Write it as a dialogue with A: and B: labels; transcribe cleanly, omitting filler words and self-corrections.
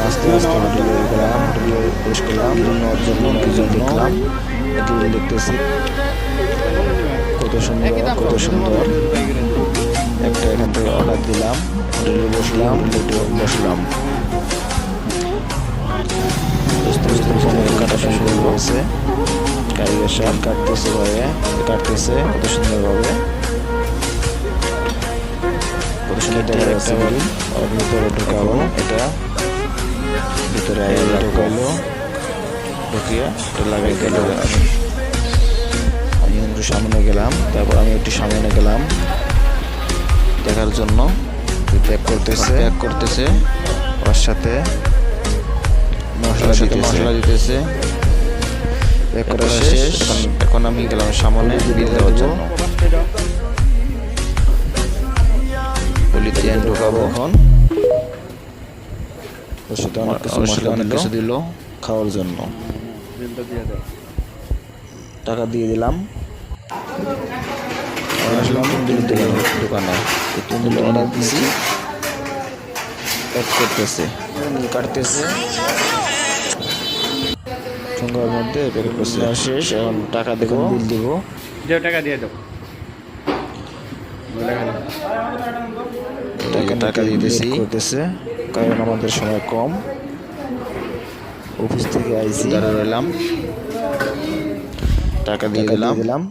A: আস্তে আস্তে হোটেলে গেলাম, হোটেলে প্রবেশ করলাম, নেওয়ার জন্য কিছু দেখলাম, গ্রিল দেখতেছি কত সুন্দর কত সুন্দর। একটা এখান থেকে অর্ডার দিলাম, হোটেলে বসলাম, বসলাম বুঝতে বুঝতে কাটা শুরু হয়েছে। কারিগর সাহেব কাটতেছে ভাবে, কাটতেছে কত সুন্দরভাবে, কত সুন্দর দেখা যাচ্ছে। আর ভিতরে ঢুকাবো, এটা ভিতরে ঢুকাইলো, ঢুকিয়ে এটা লাগাই দিল। আমি একটু সামনে গেলাম, তারপর আমি একটু সামনে গেলাম দেখার জন্য। প্যাক করতেছে ওর সাথে মশলা দিতেছে। প্যাক করা শেষ, এখন আমি গেলাম সামনে বিল দেওয়ার জন্য। পলিথিন ঢোকাবো এখন, ওর সাথে অনেক কিছু দিল খাওয়ার জন্য। টাকা দিয়ে দিলাম, আসলাম দোকানে। তুমি অর্ডার দিছি, প্যাক করতেছে, কাটতেছে ঠোঙ্গার মধ্যে প্যাকেট করছে। শেষ, এখন টাকা দেবো, বিল দিব,
B: টাকা দিয়ে দাও।
A: টাকা দিতেছি করতেছে, কারণ আমাদের সময় কম। অফিস থেকে আইসি, দাঁড়া রইলাম, টাকা দিয়ে দিলাম।